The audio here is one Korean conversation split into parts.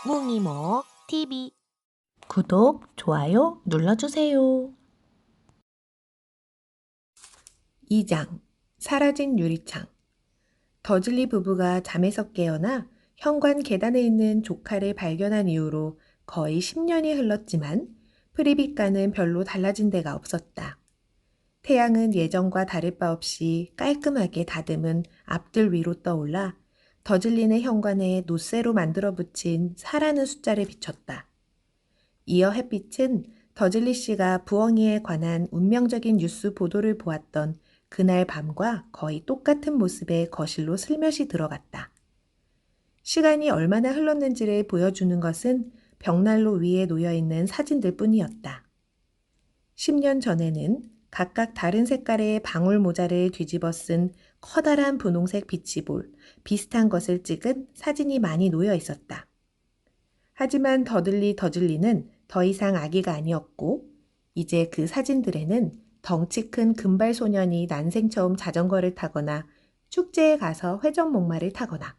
뭉이모 TV 구독, 좋아요 눌러주세요. 2장 사라진 유리창. 더즐리 부부가 잠에서 깨어나 현관 계단에 있는 조카를 발견한 이후로 거의 10년이 흘렀지만 프리빗가는 별로 달라진 데가 없었다. 태양은 예전과 다를 바 없이 깔끔하게 다듬은 앞들 위로 떠올라 더즐리네 현관에 노쇠로 만들어 붙인 4라는 숫자를 비췄다. 이어 햇빛은 더즐리 씨가 부엉이에 관한 운명적인 뉴스 보도를 보았던 그날 밤과 거의 똑같은 모습에 거실로 슬며시 들어갔다. 시간이 얼마나 흘렀는지를 보여주는 것은 벽난로 위에 놓여있는 사진들 뿐이었다. 10년 전에는 각각 다른 색깔의 방울 모자를 뒤집어 쓴 커다란 분홍색 비치볼, 비슷한 것을 찍은 사진이 많이 놓여 있었다. 하지만 더즐리는 더 이상 아기가 아니었고 이제 그 사진들에는 덩치 큰 금발 소년이 난생 처음 자전거를 타거나 축제에 가서 회전 목마를 타거나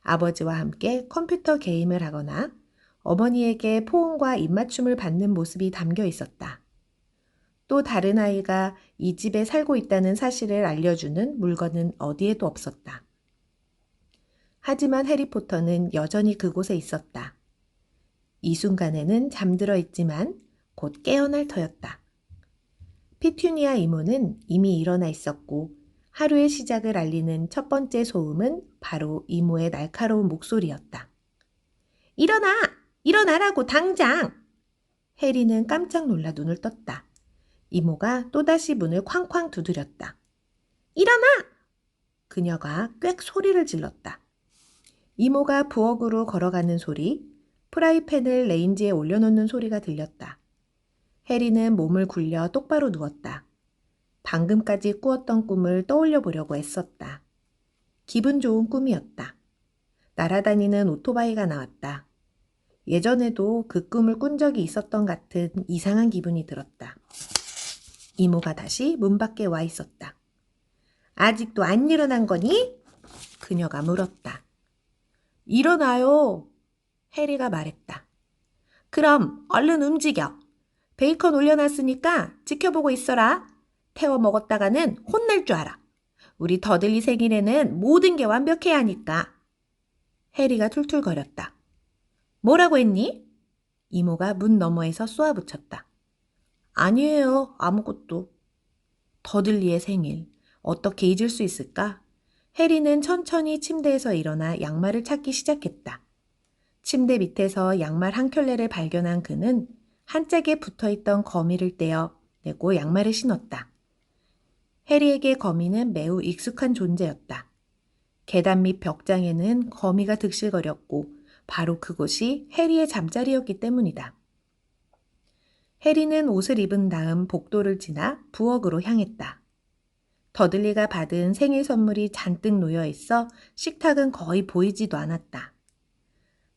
아버지와 함께 컴퓨터 게임을 하거나 어머니에게 포옹과 입맞춤을 받는 모습이 담겨 있었다. 또 다른 아이가 이 집에 살고 있다는 사실을 알려주는 물건은 어디에도 없었다. 하지만 해리포터는 여전히 그곳에 있었다. 이 순간에는 잠들어 있지만 곧 깨어날 터였다. 피튜니아 이모는 이미 일어나 있었고 하루의 시작을 알리는 첫 번째 소음은 바로 이모의 날카로운 목소리였다. 일어나! 일어나라고 당장! 해리는 깜짝 놀라 눈을 떴다. 이모가 또다시 문을 쾅쾅 두드렸다. 일어나! 그녀가 꽥 소리를 질렀다. 이모가 부엌으로 걸어가는 소리, 프라이팬을 레인지에 올려놓는 소리가 들렸다. 해리는 몸을 굴려 똑바로 누웠다. 방금까지 꾸었던 꿈을 떠올려 보려고 애썼다. 기분 좋은 꿈이었다. 날아다니는 오토바이가 나왔다. 예전에도 그 꿈을 꾼 적이 있었던 같은 이상한 기분이 들었다. 이모가 다시 문 밖에 와 있었다. 아직도 안 일어난 거니? 그녀가 물었다. 일어나요. 해리가 말했다. 그럼 얼른 움직여. 베이컨 올려놨으니까 지켜보고 있어라. 태워 먹었다가는 혼날 줄 알아. 우리 더들리 생일에는 모든 게 완벽해야 하니까. 해리가 툴툴거렸다. 뭐라고 했니? 이모가 문 너머에서 쏘아붙였다. 아니에요. 아무것도. 더들리의 생일. 어떻게 잊을 수 있을까? 해리는 천천히 침대에서 일어나 양말을 찾기 시작했다. 침대 밑에서 양말 한 켤레를 발견한 그는 한 짝에 붙어있던 거미를 떼어 내고 양말을 신었다. 해리에게 거미는 매우 익숙한 존재였다. 계단 밑 벽장에는 거미가 득실거렸고 바로 그곳이 해리의 잠자리였기 때문이다. 해리는 옷을 입은 다음 복도를 지나 부엌으로 향했다. 더들리가 받은 생일 선물이 잔뜩 놓여 있어 식탁은 거의 보이지도 않았다.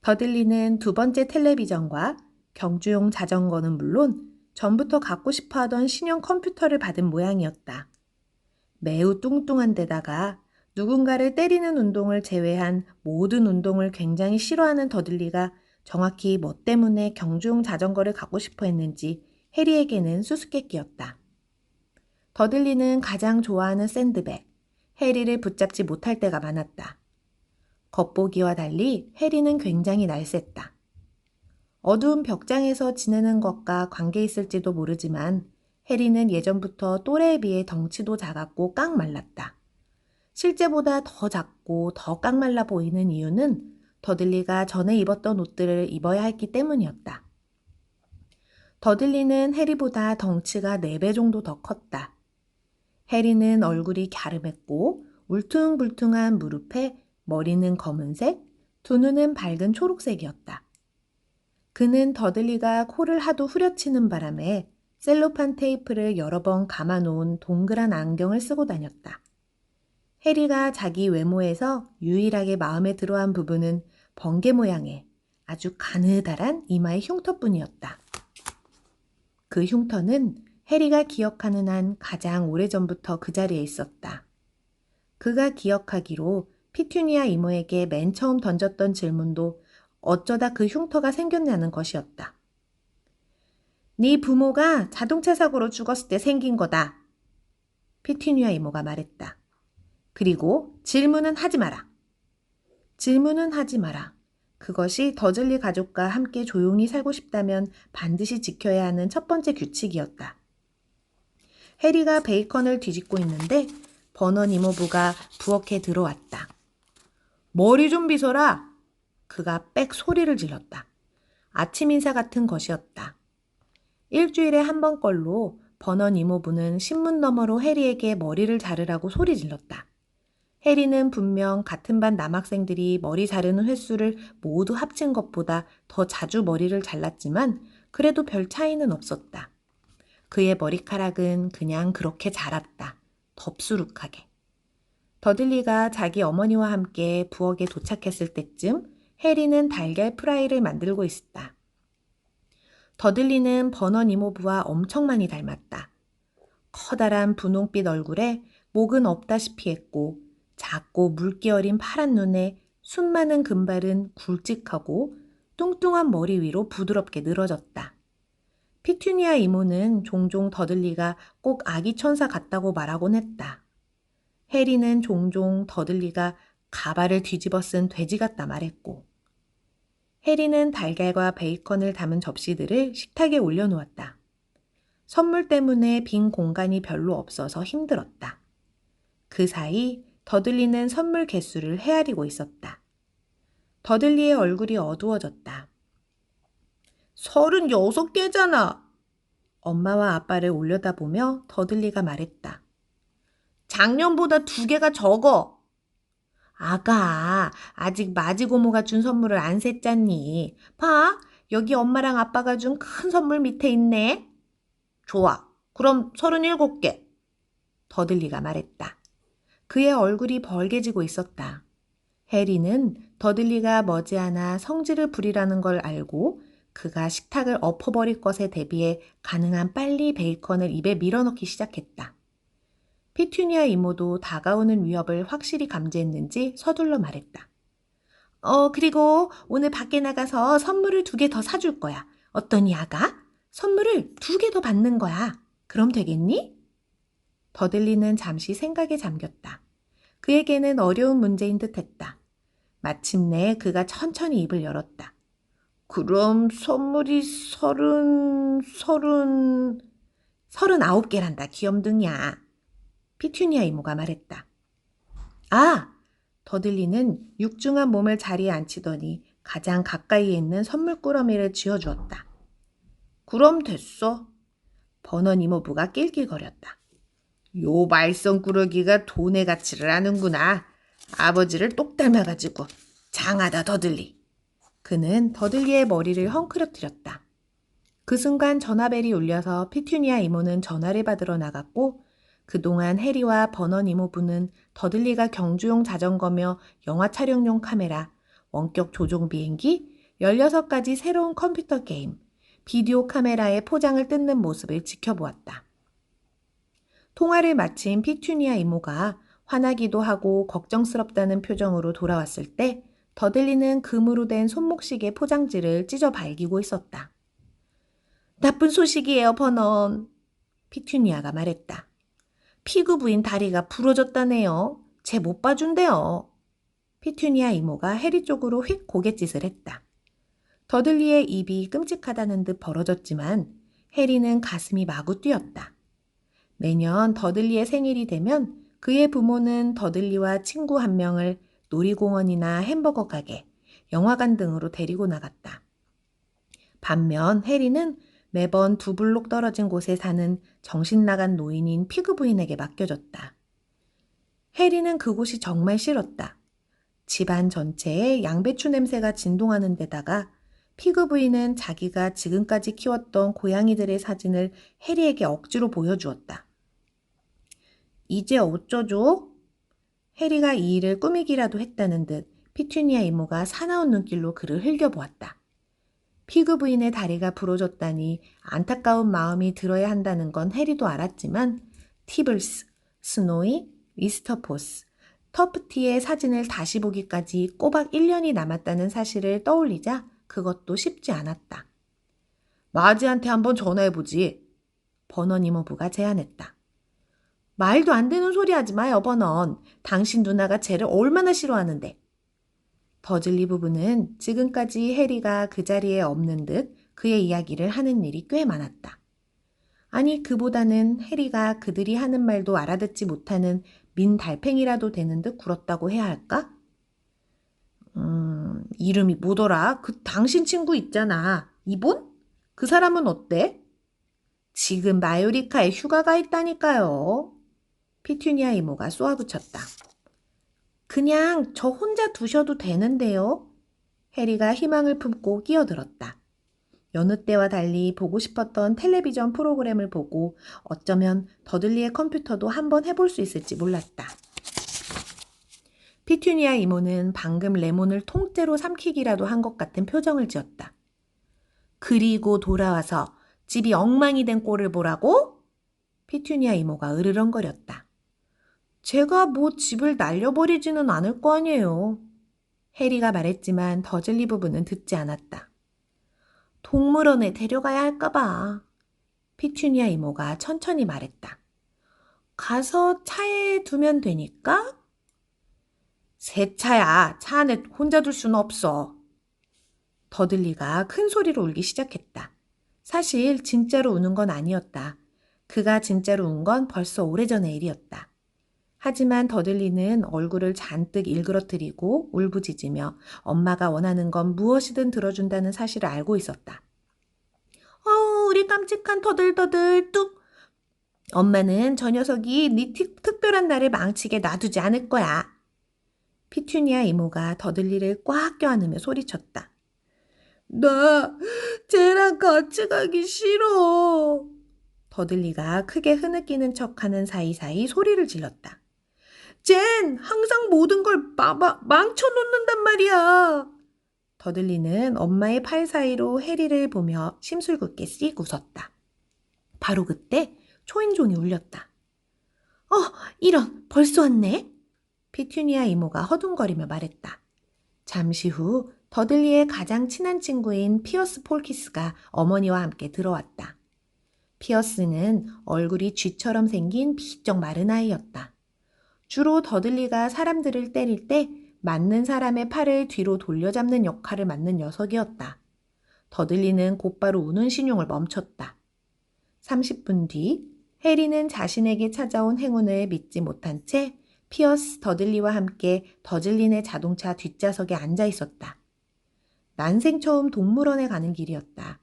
더들리는 두 번째 텔레비전과 경주용 자전거는 물론 전부터 갖고 싶어 하던 신형 컴퓨터를 받은 모양이었다. 매우 뚱뚱한 데다가 누군가를 때리는 운동을 제외한 모든 운동을 굉장히 싫어하는 더들리가 정확히 뭐 때문에 경주용 자전거를 갖고 싶어 했는지 해리에게는 수수께끼였다. 더들리는 가장 좋아하는 샌드백, 해리를 붙잡지 못할 때가 많았다. 겉보기와 달리 해리는 굉장히 날쌔다. 어두운 벽장에서 지내는 것과 관계 있을지도 모르지만 해리는 예전부터 또래에 비해 덩치도 작았고 깡 말랐다. 실제보다 더 작고 더 깡말라 보이는 이유는 더들리가 전에 입었던 옷들을 입어야 했기 때문이었다. 더들리는 해리보다 덩치가 4배 정도 더 컸다. 해리는 얼굴이 갸름했고 울퉁불퉁한 무릎에 머리는 검은색, 두 눈은 밝은 초록색이었다. 그는 더들리가 코를 하도 후려치는 바람에 셀로판 테이프를 여러 번 감아놓은 동그란 안경을 쓰고 다녔다. 해리가 자기 외모에서 유일하게 마음에 들어한 부분은 번개 모양의 아주 가느다란 이마의 흉터뿐이었다. 그 흉터는 해리가 기억하는 한 가장 오래전부터 그 자리에 있었다. 그가 기억하기로 피투니아 이모에게 맨 처음 던졌던 질문도 어쩌다 그 흉터가 생겼냐는 것이었다. 네 부모가 자동차 사고로 죽었을 때 생긴 거다. 피티니아 이모가 말했다. 그리고 질문은 하지 마라. 질문은 하지 마라. 그것이 더즐리 가족과 함께 조용히 살고 싶다면 반드시 지켜야 하는 첫 번째 규칙이었다. 해리가 베이컨을 뒤집고 있는데 버넌 이모부가 부엌에 들어왔다. 머리 좀 빗어라. 그가 빽 소리를 질렀다. 아침 인사 같은 것이었다. 일주일에 한 번꼴로 버넌 이모부는 신문 너머로 해리에게 머리를 자르라고 소리 질렀다. 해리는 분명 같은 반 남학생들이 머리 자르는 횟수를 모두 합친 것보다 더 자주 머리를 잘랐지만 그래도 별 차이는 없었다. 그의 머리카락은 그냥 그렇게 자랐다. 덥수룩하게. 더들리가 자기 어머니와 함께 부엌에 도착했을 때쯤 해리는 달걀 프라이를 만들고 있었다. 더들리는 버넌 이모부와 엄청 많이 닮았다. 커다란 분홍빛 얼굴에 목은 없다시피 했고 작고 물기 어린 파란 눈에 숱 많은 금발은 굵직하고 뚱뚱한 머리 위로 부드럽게 늘어졌다. 피투니아 이모는 종종 더들리가 꼭 아기 천사 같다고 말하곤 했다. 해리는 종종 더들리가 가발을 뒤집어 쓴 돼지 같다 말했고 해리는 달걀과 베이컨을 담은 접시들을 식탁에 올려놓았다. 선물 때문에 빈 공간이 별로 없어서 힘들었다. 그 사이 더들리는 선물 개수를 헤아리고 있었다. 더들리의 얼굴이 어두워졌다. 36개잖아. 엄마와 아빠를 올려다보며 더들리가 말했다. 작년보다 2개가 적어. 아가, 아직 마지고모가 준 선물을 안 셌잖니. 봐, 여기 엄마랑 아빠가 준 큰 선물 밑에 있네. 좋아, 그럼 37개. 더들리가 말했다. 그의 얼굴이 벌개지고 있었다. 해리는 더들리가 머지않아 성질을 부리라는 걸 알고 그가 식탁을 엎어버릴 것에 대비해 가능한 빨리 베이컨을 입에 밀어넣기 시작했다. 피투니아 이모도 다가오는 위협을 확실히 감지했는지 서둘러 말했다. 그리고 오늘 밖에 나가서 선물을 2개 더 사줄 거야. 어떠니 아가? 선물을 2개 더 받는 거야. 그럼 되겠니? 더들리는 잠시 생각에 잠겼다. 그에게는 어려운 문제인 듯했다. 마침내 그가 천천히 입을 열었다. 그럼 선물이 39개란다, 귀염둥이야. 피투니아 이모가 말했다. 아! 더들리는 육중한 몸을 자리에 앉히더니 가장 가까이에 있는 선물꾸러미를 쥐어주었다. 그럼 됐어. 버넌 이모부가 낄낄거렸다. 요 말썽꾸러기가 돈의 가치를 아는구나. 아버지를 똑 닮아가지고 장하다 더들리. 그는 더들리의 머리를 헝클어뜨렸다. 그 순간 전화벨이 울려서 피투니아 이모는 전화를 받으러 나갔고 그동안 해리와 버넌 이모부는 더들리가 경주용 자전거며 영화 촬영용 카메라, 원격 조종 비행기, 16가지 새로운 컴퓨터 게임, 비디오 카메라의 포장을 뜯는 모습을 지켜보았다. 통화를 마친 피투니아 이모가 화나기도 하고 걱정스럽다는 표정으로 돌아왔을 때 더들리는 금으로 된 손목시계 포장지를 찢어 발기고 있었다. 나쁜 소식이에요, 버넌. 피투니아가 말했다. 피그 부인 다리가 부러졌다네요. 쟤 못 봐준대요. 피투니아 이모가 해리 쪽으로 휙 고갯짓을 했다. 더들리의 입이 끔찍하다는 듯 벌어졌지만 해리는 가슴이 마구 뛰었다. 매년 더들리의 생일이 되면 그의 부모는 더들리와 친구 한 명을 놀이공원이나 햄버거 가게, 영화관 등으로 데리고 나갔다. 반면 해리는 매번 2블록 떨어진 곳에 사는 정신나간 노인인 피그 부인에게 맡겨졌다. 해리는 그곳이 정말 싫었다. 집안 전체에 양배추 냄새가 진동하는 데다가 피그 부인은 자기가 지금까지 키웠던 고양이들의 사진을 해리에게 억지로 보여주었다. 이제 어쩌죠? 해리가 이 일을 꾸미기라도 했다는 듯 피투니아 이모가 사나운 눈길로 그를 흘겨보았다. 피그 부인의 다리가 부러졌다니 안타까운 마음이 들어야 한다는 건 해리도 알았지만 티블스, 스노이, 미스터 포스, 터프티의 사진을 다시 보기까지 꼬박 1년이 남았다는 사실을 떠올리자 그것도 쉽지 않았다. 마지한테 한번 전화해보지. 버넌 이모부가 제안했다. 말도 안 되는 소리 하지 마요, 버넌. 당신 누나가 쟤를 얼마나 싫어하는데. 더즐리 부부는 지금까지 해리가 그 자리에 없는 듯 그의 이야기를 하는 일이 꽤 많았다. 아니, 그보다는 해리가 그들이 하는 말도 알아듣지 못하는 민 달팽이라도 되는 듯 굴었다고 해야 할까? 이름이 뭐더라? 그 당신 친구 있잖아. 이본? 그 사람은 어때? 지금 마요리카에 휴가가 있다니까요. 피투니아 이모가 쏘아붙였다. 그냥 저 혼자 두셔도 되는데요. 해리가 희망을 품고 끼어들었다. 여느 때와 달리 보고 싶었던 텔레비전 프로그램을 보고 어쩌면 더들리의 컴퓨터도 한번 해볼 수 있을지 몰랐다. 피투니아 이모는 방금 레몬을 통째로 삼키기라도 한 것 같은 표정을 지었다. 그리고 돌아와서 집이 엉망이 된 꼴을 보라고? 피투니아 이모가 으르렁거렸다. 제가 뭐 집을 날려버리지는 않을 거 아니에요. 해리가 말했지만 더즐리 부부는 듣지 않았다. 동물원에 데려가야 할까 봐. 피투니아 이모가 천천히 말했다. 가서 차에 두면 되니까? 새 차야. 차 안에 혼자 둘 수는 없어. 더들리가 큰 소리로 울기 시작했다. 사실 진짜로 우는 건 아니었다. 그가 진짜로 운 건 벌써 오래전의 일이었다. 하지만 더들리는 얼굴을 잔뜩 일그러뜨리고 울부짖으며 엄마가 원하는 건 무엇이든 들어준다는 사실을 알고 있었다. 우리 깜찍한 더들더들 뚝! 엄마는 저 녀석이 네 특별한 날을 망치게 놔두지 않을 거야. 피투니아 이모가 더들리를 꽉 껴안으며 소리쳤다. 나 쟤랑 같이 가기 싫어. 더들리가 크게 흐느끼는 척하는 사이사이 소리를 질렀다. 쟨 항상 모든 걸 망쳐놓는단 말이야. 더들리는 엄마의 팔 사이로 해리를 보며 심술궂게 씩 웃었다. 바로 그때 초인종이 울렸다. 이런, 벌써 왔네? 피투니아 이모가 허둥거리며 말했다. 잠시 후 더들리의 가장 친한 친구인 피어스 폴키스가 어머니와 함께 들어왔다. 피어스는 얼굴이 쥐처럼 생긴 비쩍 마른 아이였다. 주로 더들리가 사람들을 때릴 때 맞는 사람의 팔을 뒤로 돌려잡는 역할을 맡는 녀석이었다. 더들리는 곧바로 우는 신용을 멈췄다. 30분 뒤 해리는 자신에게 찾아온 행운을 믿지 못한 채 피어스 더들리와 함께 더즐린의 자동차 뒷좌석에 앉아 있었다. 난생 처음 동물원에 가는 길이었다.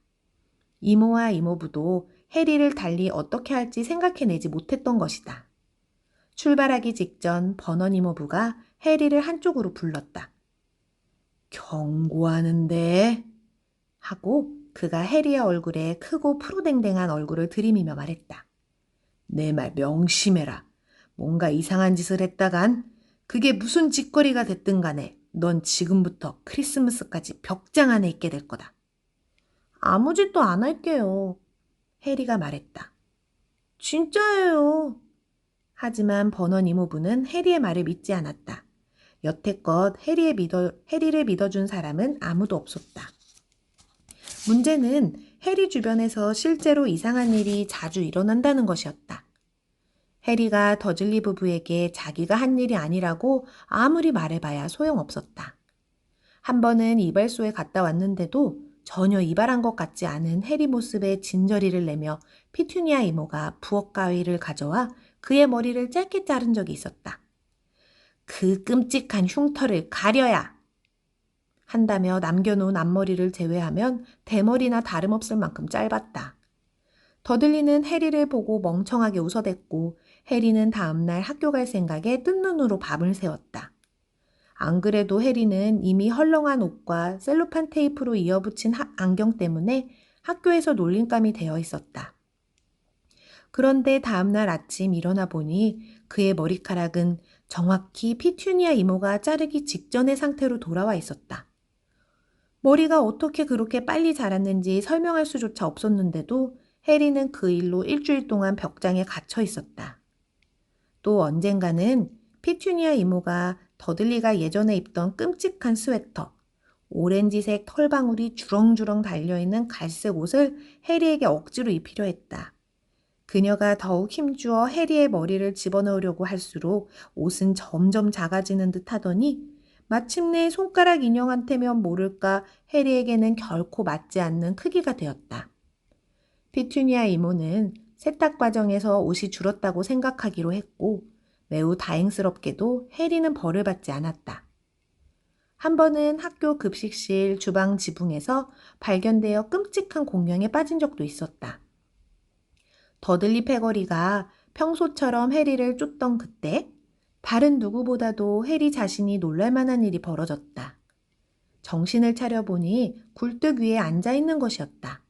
이모와 이모부도 해리를 달리 어떻게 할지 생각해내지 못했던 것이다. 출발하기 직전 버넌 이모부가 해리를 한쪽으로 불렀다. 경고하는데 하고 그가 해리의 얼굴에 크고 푸르댕댕한 얼굴을 들이미며 말했다. 내 말 명심해라. 뭔가 이상한 짓을 했다간 그게 무슨 짓거리가 됐든 간에 넌 지금부터 크리스마스까지 벽장 안에 있게 될 거다. 아무 짓도 안 할게요. 해리가 말했다. 진짜예요. 하지만 버넌 이모부는 해리의 말을 믿지 않았다. 여태껏 해리를 믿어준 사람은 아무도 없었다. 문제는 해리 주변에서 실제로 이상한 일이 자주 일어난다는 것이었다. 해리가 더즐리 부부에게 자기가 한 일이 아니라고 아무리 말해봐야 소용없었다. 한 번은 이발소에 갔다 왔는데도 전혀 이발한 것 같지 않은 해리 모습에 진저리를 내며 피투니아 이모가 부엌 가위를 가져와 그의 머리를 짧게 자른 적이 있었다. 그 끔찍한 흉터를 가려야 한다며 남겨놓은 앞머리를 제외하면 대머리나 다름없을 만큼 짧았다. 더들리는 해리를 보고 멍청하게 웃어댔고 해리는 다음날 학교 갈 생각에 뜬 눈으로 밤을 새웠다. 안 그래도 해리는 이미 헐렁한 옷과 셀로판 테이프로 이어붙인 안경 때문에 학교에서 놀림감이 되어 있었다. 그런데 다음날 아침 일어나 보니 그의 머리카락은 정확히 피투니아 이모가 자르기 직전의 상태로 돌아와 있었다. 머리가 어떻게 그렇게 빨리 자랐는지 설명할 수조차 없었는데도 해리는 그 일로 일주일 동안 벽장에 갇혀 있었다. 또 언젠가는 피투니아 이모가 더들리가 예전에 입던 끔찍한 스웨터, 오렌지색 털방울이 주렁주렁 달려있는 갈색 옷을 해리에게 억지로 입히려 했다. 그녀가 더욱 힘주어 해리의 머리를 집어넣으려고 할수록 옷은 점점 작아지는 듯 하더니 마침내 손가락 인형한테면 모를까 해리에게는 결코 맞지 않는 크기가 되었다. 피투니아 이모는 세탁 과정에서 옷이 줄었다고 생각하기로 했고 매우 다행스럽게도 해리는 벌을 받지 않았다. 한 번은 학교 급식실 주방 지붕에서 발견되어 끔찍한 공명에 빠진 적도 있었다. 더들리 패거리가 평소처럼 해리를 쫓던 그때 다른 누구보다도 해리 자신이 놀랄 만한 일이 벌어졌다. 정신을 차려보니 굴뚝 위에 앉아 있는 것이었다.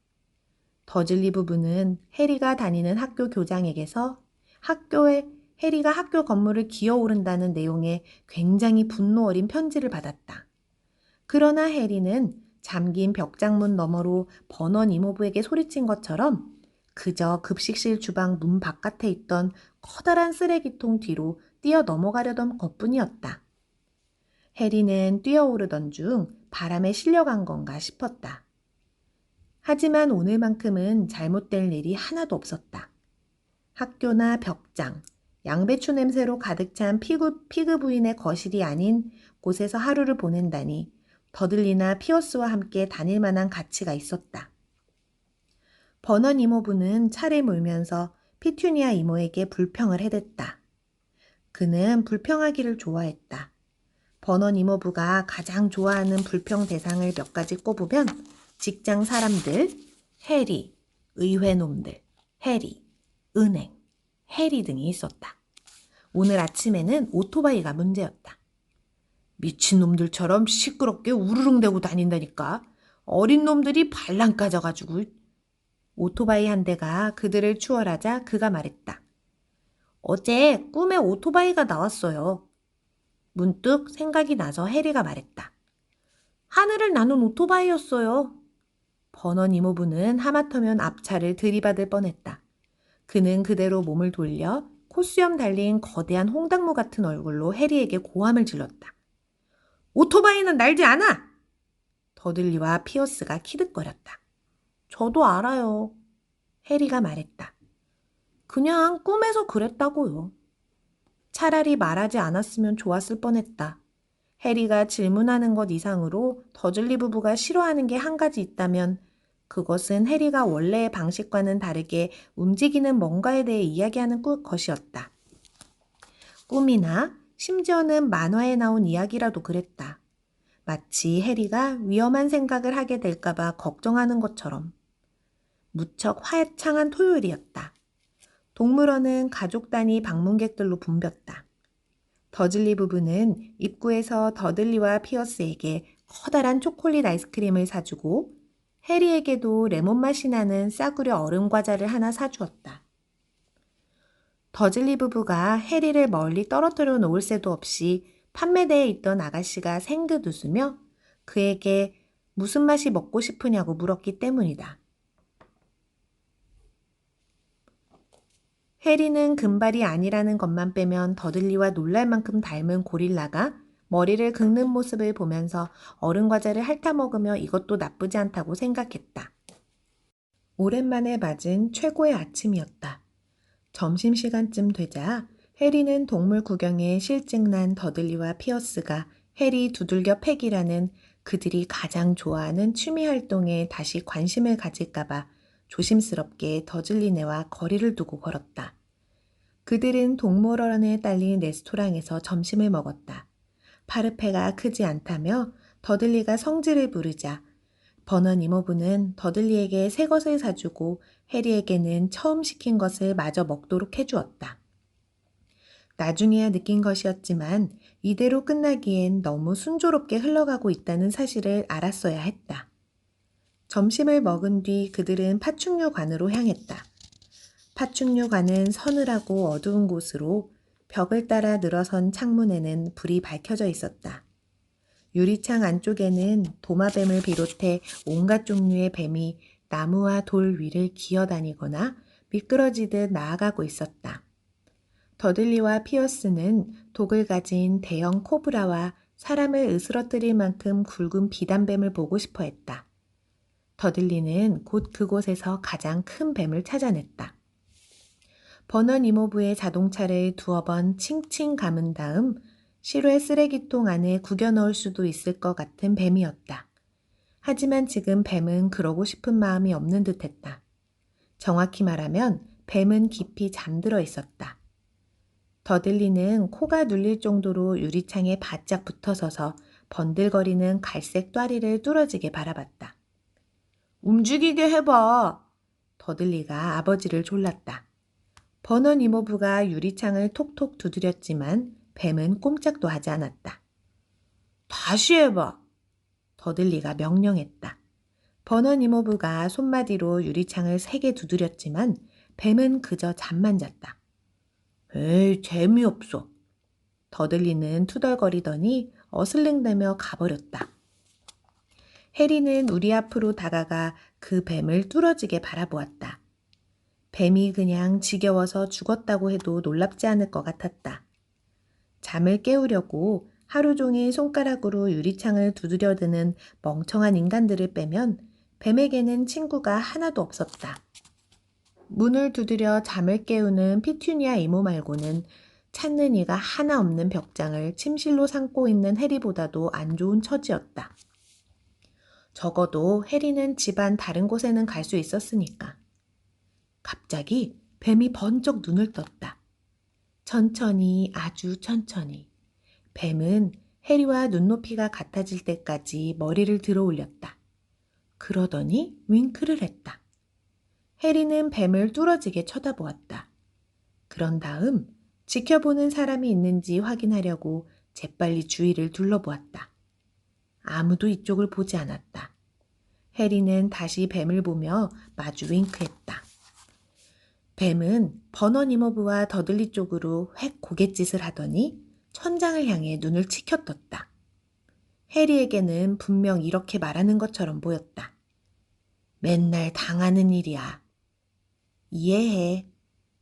더즐리 부부는 해리가 다니는 학교 교장에게서 해리가 학교 건물을 기어오른다는 내용의 굉장히 분노 어린 편지를 받았다. 그러나 해리는 잠긴 벽장문 너머로 버넌 이모부에게 소리친 것처럼 그저 급식실 주방 문 바깥에 있던 커다란 쓰레기통 뒤로 뛰어 넘어가려던 것뿐이었다. 해리는 뛰어오르던 중 바람에 실려간 건가 싶었다. 하지만 오늘만큼은 잘못될 일이 하나도 없었다. 학교나 벽장, 양배추 냄새로 가득 찬 피그 부인의 거실이 아닌 곳에서 하루를 보낸다니 더들리나 피어스와 함께 다닐 만한 가치가 있었다. 버넌 이모부는 차를 몰면서 피투니아 이모에게 불평을 해댔다. 그는 불평하기를 좋아했다. 버넌 이모부가 가장 좋아하는 불평 대상을 몇 가지 꼽으면 직장 사람들, 해리, 의회놈들, 해리, 은행, 해리 등이 있었다. 오늘 아침에는 오토바이가 문제였다. 미친놈들처럼 시끄럽게 우르릉대고 다닌다니까. 어린 놈들이 발랑 까져가지고. 오토바이 한 대가 그들을 추월하자 그가 말했다. 어제 꿈에 오토바이가 나왔어요. 문득 생각이 나서 해리가 말했다. 하늘을 나는 오토바이였어요. 버넌 이모부는 하마터면 앞차를 들이받을 뻔했다. 그는 그대로 몸을 돌려 코수염 달린 거대한 홍당무 같은 얼굴로 해리에게 고함을 질렀다. 오토바이는 날지 않아! 더들리와 피어스가 키득거렸다. 저도 알아요. 해리가 말했다. 그냥 꿈에서 그랬다고요. 차라리 말하지 않았으면 좋았을 뻔했다. 해리가 질문하는 것 이상으로 더즐리 부부가 싫어하는 게 한 가지 있다면 그것은 해리가 원래의 방식과는 다르게 움직이는 뭔가에 대해 이야기하는 것이었다. 꿈이나 심지어는 만화에 나온 이야기라도 그랬다. 마치 해리가 위험한 생각을 하게 될까봐 걱정하는 것처럼. 무척 화창한 토요일이었다. 동물원은 가족 단위 방문객들로 붐볐다. 더즐리 부부는 입구에서 더들리와 피어스에게 커다란 초콜릿 아이스크림을 사주고 해리에게도 레몬 맛이 나는 싸구려 얼음 과자를 하나 사주었다. 더즐리 부부가 해리를 멀리 떨어뜨려 놓을 새도 없이 판매대에 있던 아가씨가 생긋 웃으며 그에게 무슨 맛이 먹고 싶으냐고 물었기 때문이다. 해리는 금발이 아니라는 것만 빼면 더들리와 놀랄 만큼 닮은 고릴라가 머리를 긁는 모습을 보면서 얼음 과자를 핥아먹으며 이것도 나쁘지 않다고 생각했다. 오랜만에 맞은 최고의 아침이었다. 점심시간쯤 되자 해리는 동물 구경에 실증난 더들리와 피어스가 해리 두들겨 패기라는 그들이 가장 좋아하는 취미 활동에 다시 관심을 가질까봐 조심스럽게 더즐리네와 거리를 두고 걸었다. 그들은 동물원에 딸린 레스토랑에서 점심을 먹었다. 파르페가 크지 않다며 더들리가 성질을 부르자 버넌 이모부는 더들리에게 새 것을 사주고 해리에게는 처음 시킨 것을 마저 먹도록 해주었다. 나중에야 느낀 것이었지만 이대로 끝나기엔 너무 순조롭게 흘러가고 있다는 사실을 알았어야 했다. 점심을 먹은 뒤 그들은 파충류관으로 향했다. 파충류관은 서늘하고 어두운 곳으로 벽을 따라 늘어선 창문에는 불이 밝혀져 있었다. 유리창 안쪽에는 도마뱀을 비롯해 온갖 종류의 뱀이 나무와 돌 위를 기어다니거나 미끄러지듯 나아가고 있었다. 더들리와 피어스는 독을 가진 대형 코브라와 사람을 으스러뜨릴 만큼 굵은 비단뱀을 보고 싶어 했다. 더들리는 곧 그곳에서 가장 큰 뱀을 찾아냈다. 버넌 이모부의 자동차를 두어 번 칭칭 감은 다음 실외 쓰레기통 안에 구겨 넣을 수도 있을 것 같은 뱀이었다. 하지만 지금 뱀은 그러고 싶은 마음이 없는 듯했다. 정확히 말하면 뱀은 깊이 잠들어 있었다. 더들리는 코가 눌릴 정도로 유리창에 바짝 붙어서서 번들거리는 갈색 또아리를 뚫어지게 바라봤다. 움직이게 해봐. 더들리가 아버지를 졸랐다. 버넌 이모부가 유리창을 톡톡 두드렸지만 뱀은 꼼짝도 하지 않았다. 다시 해봐. 더들리가 명령했다. 버넌 이모부가 손마디로 유리창을 3개 두드렸지만 뱀은 그저 잠만 잤다. 에이, 재미없어. 더들리는 투덜거리더니 어슬렁대며 가버렸다. 해리는 우리 앞으로 다가가 그 뱀을 뚫어지게 바라보았다. 뱀이 그냥 지겨워서 죽었다고 해도 놀랍지 않을 것 같았다. 잠을 깨우려고 하루 종일 손가락으로 유리창을 두드려드는 멍청한 인간들을 빼면 뱀에게는 친구가 하나도 없었다. 문을 두드려 잠을 깨우는 피투니아 이모 말고는 찾는 이가 하나 없는 벽장을 침실로 삼고 있는 해리보다도 안 좋은 처지였다. 적어도 해리는 집안 다른 곳에는 갈 수 있었으니까. 갑자기 뱀이 번쩍 눈을 떴다. 천천히, 아주 천천히. 뱀은 해리와 눈높이가 같아질 때까지 머리를 들어 올렸다. 그러더니 윙크를 했다. 해리는 뱀을 뚫어지게 쳐다보았다. 그런 다음 지켜보는 사람이 있는지 확인하려고 재빨리 주위를 둘러보았다. 아무도 이쪽을 보지 않았다. 해리는 다시 뱀을 보며 마주 윙크했다. 뱀은 버넌 이모부와 더들리 쪽으로 획 고갯짓을 하더니 천장을 향해 눈을 치켜떴다. 해리에게는 분명 이렇게 말하는 것처럼 보였다. 맨날 당하는 일이야. 이해해.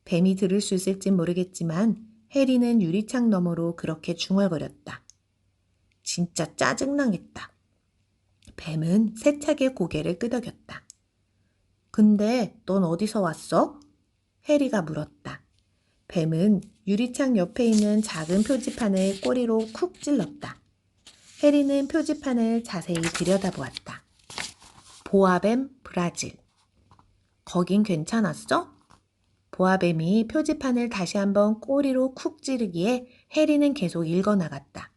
뱀이 들을 수 있을진 모르겠지만 해리는 유리창 너머로 그렇게 중얼거렸다. 진짜 짜증나겠다. 뱀은 세차게 고개를 끄덕였다. 근데 넌 어디서 왔어? 해리가 물었다. 뱀은 유리창 옆에 있는 작은 표지판을 꼬리로 쿡 찔렀다. 해리는 표지판을 자세히 들여다보았다. 보아뱀 브라질. 거긴 괜찮았어? 보아뱀이 표지판을 다시 한번 꼬리로 쿡 찌르기에 해리는 계속 읽어나갔다.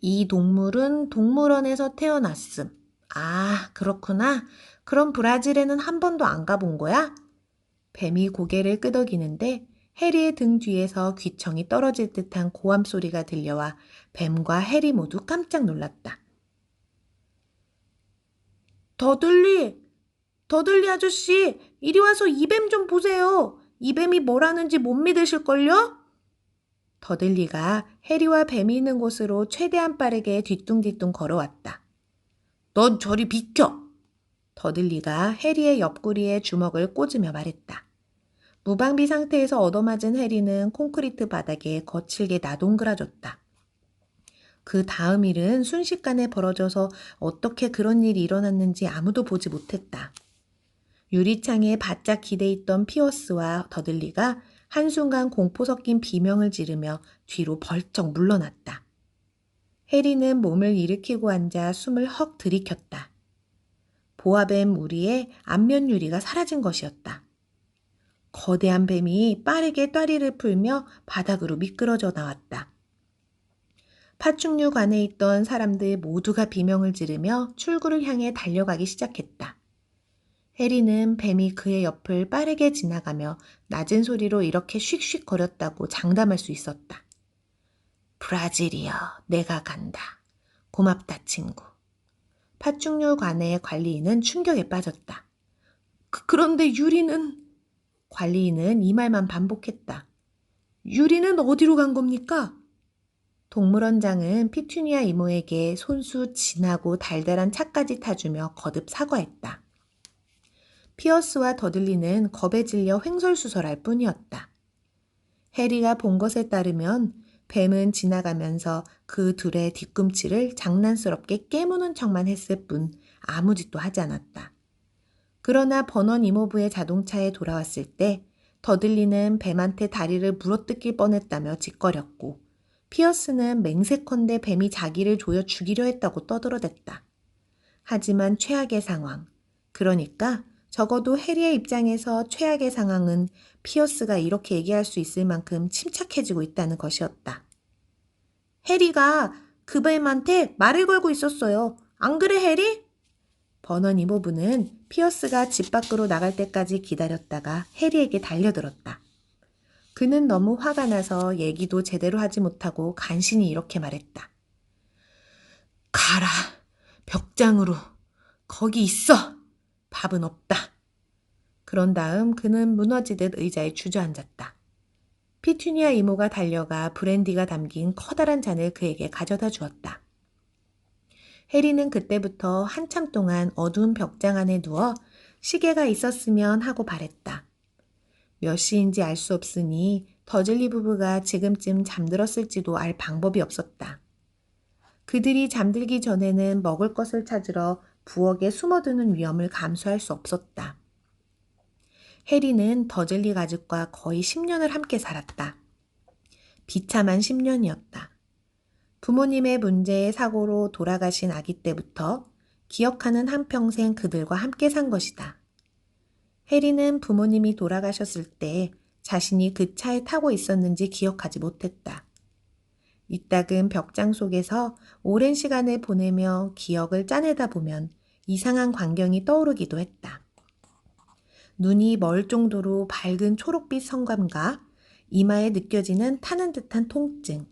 이 동물은 동물원에서 태어났음. 아, 그렇구나. 그럼 브라질에는 한 번도 안 가본 거야? 뱀이 고개를 끄덕이는데 해리의 등 뒤에서 귀청이 떨어질 듯한 고함 소리가 들려와 뱀과 해리 모두 깜짝 놀랐다. 더들리 아저씨, 이리 와서 이 뱀 좀 보세요. 이 뱀이 뭐라는지 못 믿으실걸요? 더들리가 해리와 뱀이 있는 곳으로 최대한 빠르게 뒤뚱뒤뚱 걸어왔다. 넌 저리 비켜! 더들리가 해리의 옆구리에 주먹을 꽂으며 말했다. 무방비 상태에서 얻어맞은 해리는 콘크리트 바닥에 거칠게 나동그라졌다. 그 다음 일은 순식간에 벌어져서 어떻게 그런 일이 일어났는지 아무도 보지 못했다. 유리창에 바짝 기대 있던 피어스와 더들리가 한순간 공포 섞인 비명을 지르며 뒤로 벌쩍 물러났다. 해리는 몸을 일으키고 앉아 숨을 헉 들이켰다. 보아뱀 우리의 안면 유리가 사라진 것이었다. 거대한 뱀이 빠르게 또아리를 풀며 바닥으로 미끄러져 나왔다. 파충류 관에 있던 사람들 모두가 비명을 지르며 출구를 향해 달려가기 시작했다. 해리는 뱀이 그의 옆을 빠르게 지나가며 낮은 소리로 이렇게 슉슉 거렸다고 장담할 수 있었다. 브라질이여, 내가 간다. 고맙다, 친구. 파충류 관의 관리인은 충격에 빠졌다. 그런데 유리는... 관리인은 이 말만 반복했다. 유리는 어디로 간 겁니까? 동물원장은 피투니아 이모에게 손수 진하고 달달한 차까지 타주며 거듭 사과했다. 피어스와 더들리는 겁에 질려 횡설수설할 뿐이었다. 해리가 본 것에 따르면 뱀은 지나가면서 그 둘의 뒤꿈치를 장난스럽게 깨무는 척만 했을 뿐 아무 짓도 하지 않았다. 그러나 버넌 이모부의 자동차에 돌아왔을 때 더들리는 뱀한테 다리를 물어뜯길 뻔했다며 짓거렸고 피어스는 맹세컨대 뱀이 자기를 조여 죽이려 했다고 떠들어댔다. 하지만 최악의 상황, 그러니까 적어도 해리의 입장에서 최악의 상황은 피어스가 이렇게 얘기할 수 있을 만큼 침착해지고 있다는 것이었다. 해리가 그 뱀한테 말을 걸고 있었어요. 안 그래, 해리? 버넌 이모부는 피어스가 집 밖으로 나갈 때까지 기다렸다가 해리에게 달려들었다. 그는 너무 화가 나서 얘기도 제대로 하지 못하고 간신히 이렇게 말했다. 가라, 벽장으로. 거기 있어. 밥은 없다. 그런 다음 그는 무너지듯 의자에 주저앉았다. 피투니아 이모가 달려가 브랜디가 담긴 커다란 잔을 그에게 가져다 주었다. 해리는 그때부터 한참 동안 어두운 벽장 안에 누워 시계가 있었으면 하고 바랬다. 몇 시인지 알 수 없으니 더즐리 부부가 지금쯤 잠들었을지도 알 방법이 없었다. 그들이 잠들기 전에는 먹을 것을 찾으러 부엌에 숨어드는 위험을 감수할 수 없었다. 해리는 더즐리 가족과 거의 10년을 함께 살았다. 비참한 10년이었다. 부모님의 문제의 사고로 돌아가신 아기 때부터 기억하는 한평생 그들과 함께 산 것이다. 해리는 부모님이 돌아가셨을 때 자신이 그 차에 타고 있었는지 기억하지 못했다. 이따금 벽장 속에서 오랜 시간을 보내며 기억을 짜내다 보면 이상한 광경이 떠오르기도 했다. 눈이 멀 정도로 밝은 초록빛 성감과 이마에 느껴지는 타는 듯한 통증.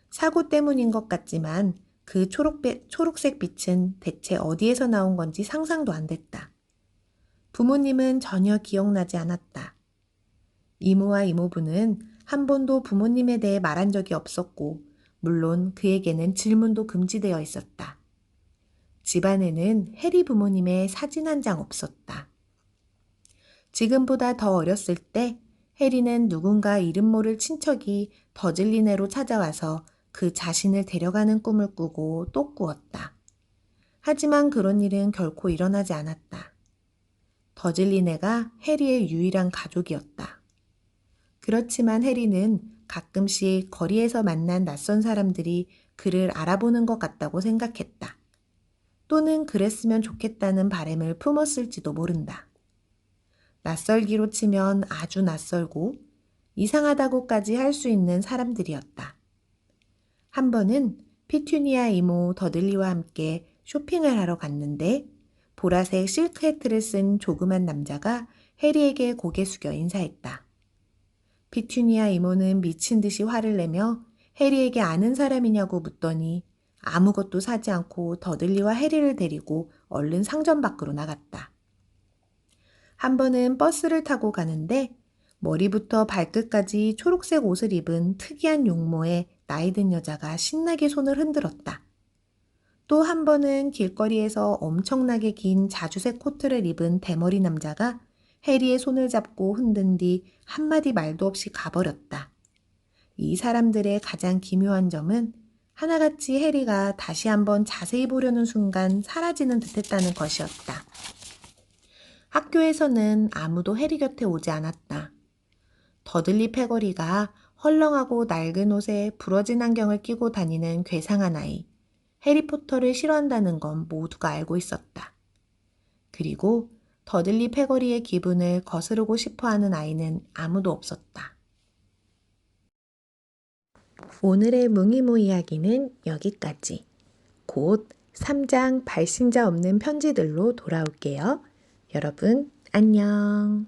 사고 때문인 것 같지만 그 초록색 빛은 대체 어디에서 나온 건지 상상도 안 됐다. 부모님은 전혀 기억나지 않았다. 이모와 이모부는 한 번도 부모님에 대해 말한 적이 없었고 물론 그에게는 질문도 금지되어 있었다. 집안에는 해리 부모님의 사진 한 장 없었다. 지금보다 더 어렸을 때 해리는 누군가 이름 모를 친척이 더즐리네로 찾아와서 그 자신을 데려가는 꿈을 꾸고 또 꾸었다. 하지만 그런 일은 결코 일어나지 않았다. 더즐리네가 해리의 유일한 가족이었다. 그렇지만 해리는 가끔씩 거리에서 만난 낯선 사람들이 그를 알아보는 것 같다고 생각했다. 또는 그랬으면 좋겠다는 바람을 품었을지도 모른다. 낯설기로 치면 아주 낯설고 이상하다고까지 할 수 있는 사람들이었다. 한 번은 피투니아 이모 더들리와 함께 쇼핑을 하러 갔는데 보라색 실크 해트를 쓴 조그만 남자가 해리에게 고개 숙여 인사했다. 피투니아 이모는 미친 듯이 화를 내며 해리에게 아는 사람이냐고 묻더니 아무것도 사지 않고 더들리와 해리를 데리고 얼른 상점 밖으로 나갔다. 한 번은 버스를 타고 가는데 머리부터 발끝까지 초록색 옷을 입은 특이한 용모의 나이든 여자가 신나게 손을 흔들었다. 또 한 번은 길거리에서 엄청나게 긴 자주색 코트를 입은 대머리 남자가 해리의 손을 잡고 흔든 뒤 한마디 말도 없이 가버렸다. 이 사람들의 가장 기묘한 점은 하나같이 해리가 다시 한번 자세히 보려는 순간 사라지는 듯했다는 것이었다. 학교에서는 아무도 해리 곁에 오지 않았다. 더들리 패거리가 헐렁하고 낡은 옷에 부러진 안경을 끼고 다니는 괴상한 아이, 해리포터를 싫어한다는 건 모두가 알고 있었다. 그리고 더들리 패거리의 기분을 거스르고 싶어하는 아이는 아무도 없었다. 오늘의 뭉이모 이야기는 여기까지. 곧 3장 발신자 없는 편지들로 돌아올게요. 여러분, 안녕.